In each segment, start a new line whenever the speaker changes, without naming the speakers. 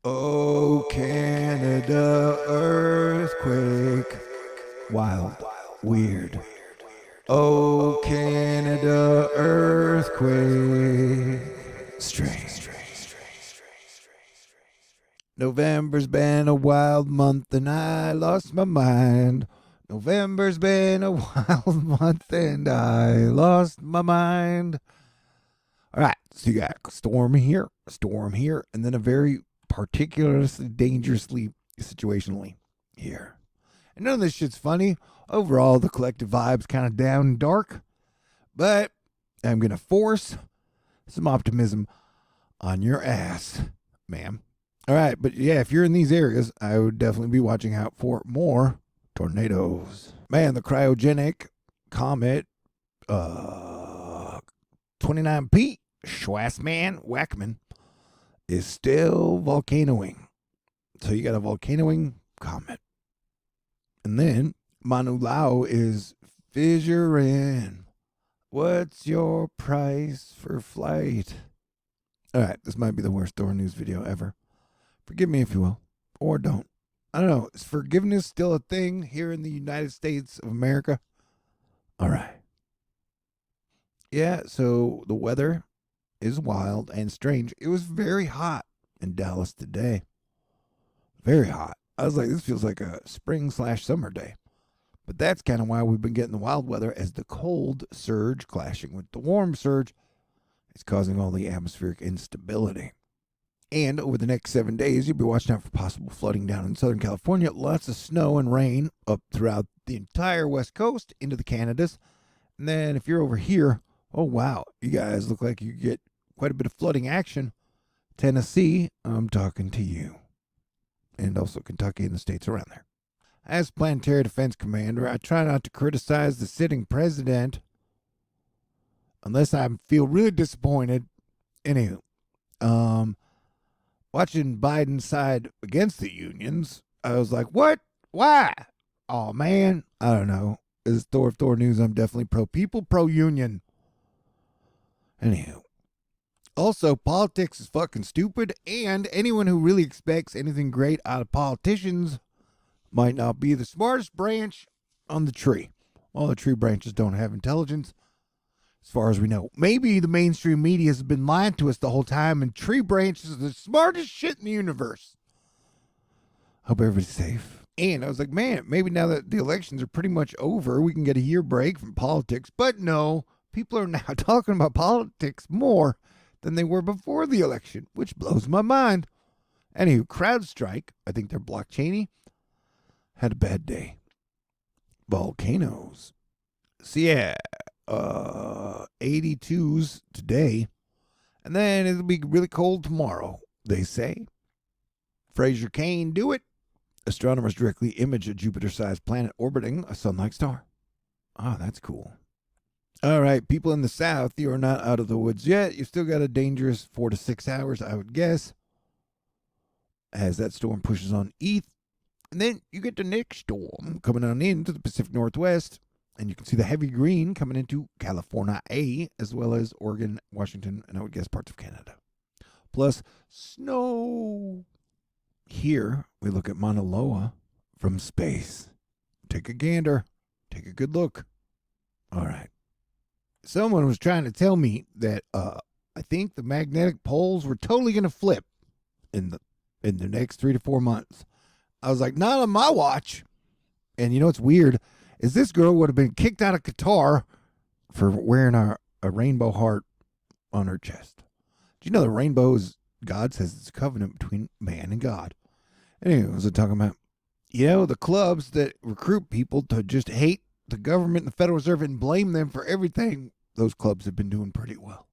Oh, Canada earthquake. Wild, weird. Oh, Canada earthquake. Strange. November's been a wild month and I lost my mind. November's been a wild month and I lost my mind. All right, so you got a storm here, and then a very particularly dangerously situationally here. And none of this shit's funny. Overall, the collective vibe's kind of down and dark, but I'm going to force some optimism on your ass, ma'am. All right, but yeah, if you're in these areas, I would definitely be watching out for more tornadoes. Man, the cryogenic comet 29P Schwassman Wackman is still volcanoing. So you got a volcanoing comet. And then Manulao is fissuring. What's your price for flight? All right, this might be the worst THORnews video ever. Forgive me if you will, or don't. I don't know. Is forgiveness still a thing here in the United States of America? All right. Yeah, so the weather is wild and strange. It was very hot in Dallas today. Very hot. I was like, this feels like a spring/summer day. But that's kind of why we've been getting the wild weather, as the cold surge clashing with the warm surge is causing all the atmospheric instability. And over the next 7 days, you'll be watching out for possible flooding down in Southern California. Lots of snow and rain up throughout the entire West Coast into the Canadas. And then if you're over here, oh wow, you guys look like you get quite a bit of flooding action. Tennessee, I'm talking to you. And also Kentucky and the states around there. As Planetary Defense Commander, I try not to criticize the sitting president unless I feel really disappointed. Anywho, watching Biden side against the unions, I was like, what? Why? Oh, man. I don't know. As THORnews, I'm definitely pro-people, pro-union. Anywho. Also, politics is fucking stupid, and anyone who really expects anything great out of politicians might not be the smartest branch on the tree. All the tree branches don't have intelligence, as far as we know. Maybe the mainstream media has been lying to us the whole time, and tree branches are the smartest shit in the universe. Hope everybody's safe. And I was like, man, maybe now that the elections are pretty much over, we can get a year break from politics. But no, people are now talking about politics more than they were before the election, which blows my mind. Anywho, CrowdStrike, I think they're blockchainy, had a bad day. Volcanoes. So yeah, 82s today, and then it'll be really cold tomorrow, they say. Fraser Cain, do it. Astronomers directly image a Jupiter-sized planet orbiting a sun-like star. Oh, that's cool. All right, people in the south, you are not out of the woods yet. You've still got a dangerous 4 to 6 hours, I would guess, as that storm pushes on east. And then you get the next storm coming on into the Pacific Northwest, and you can see the heavy green coming into California, as well as Oregon, Washington, and I would guess parts of Canada. Plus snow. Here we look at Mauna Loa from space. Take a gander. Take a good look. All right. Someone was trying to tell me that I think the magnetic poles were totally going to flip in the next 3 to 4 months. I was like, not on my watch. And you know what's weird is this girl would have been kicked out of Qatar for wearing a rainbow heart on her chest. Do you know the rainbow is, God says it's a covenant between man and God. Anyway, I was talking about, the clubs that recruit people to just hate the government and the Federal Reserve and blame them for everything. Those clubs have been doing pretty well.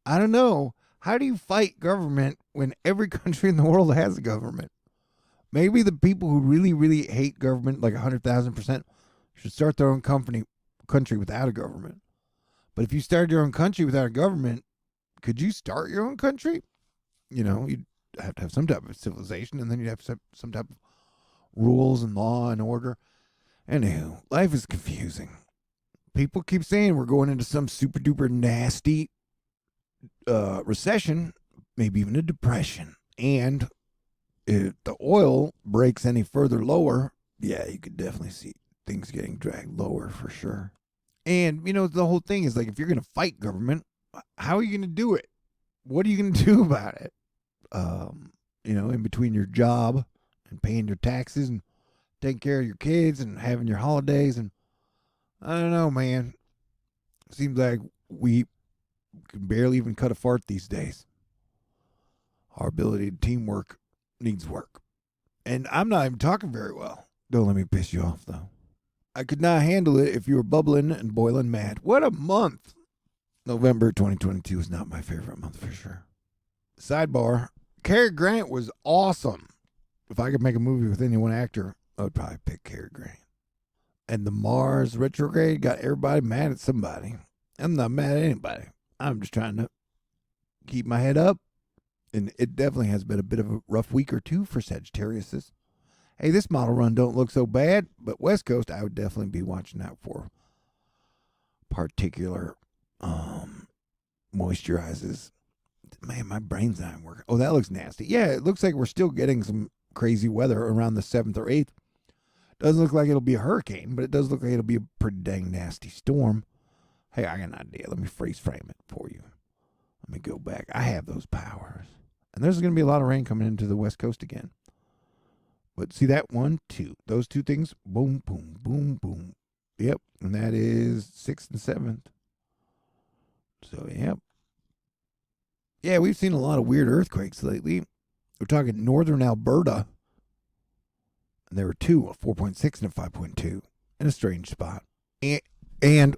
I don't know. How do you fight government when every country in the world has a government? Maybe the people who really, really hate government, like 100,000%, should start their own country without a government. But if you started your own country without a government, could you start your own country? You'd have to have some type of civilization, and then you'd have to have some type of rules and law and order. Anywho, life is confusing. People keep saying we're going into some super duper nasty recession, maybe even a depression. And if the oil breaks any further lower, yeah, you could definitely see things getting dragged lower for sure. And, the whole thing is like, if you're going to fight government, how are you going to do it? What are you going to do about it? In between your job and paying your taxes and taking care of your kids and having your holidays. And I don't know, man. Seems like we can barely even cut a fart these days. Our ability to teamwork needs work. And I'm not even talking very well. Don't let me piss you off, though. I could not handle it if you were bubbling and boiling mad. What a month! November 2022 is not my favorite month for sure. Sidebar, Cary Grant was awesome. If I could make a movie with any one actor, I would probably pick Cary Grant. And the Mars retrograde got everybody mad at somebody. I'm not mad at anybody. I'm just trying to keep my head up. And it definitely has been a bit of a rough week or two for Sagittariuses. Hey, this model run don't look so bad, but West Coast, I would definitely be watching out for particular moisturizes. Man, my brain's not working. Oh, that looks nasty. Yeah, it looks like we're still getting some crazy weather around the 7th or 8th. Doesn't look like it'll be a hurricane, but it does look like it'll be a pretty dang nasty storm. Hey, I got an idea. Let me freeze frame it for you. Let me go back. I have those powers. And there's going to be a lot of rain coming into the West Coast again. But see that 1, 2. Those two things, boom, boom, boom, boom. Yep, and that is 6th and 7th. So, yep. Yeah, we've seen a lot of weird earthquakes lately. We're talking northern Alberta. And there were two, a 4.6 and a 5.2, in a strange spot. And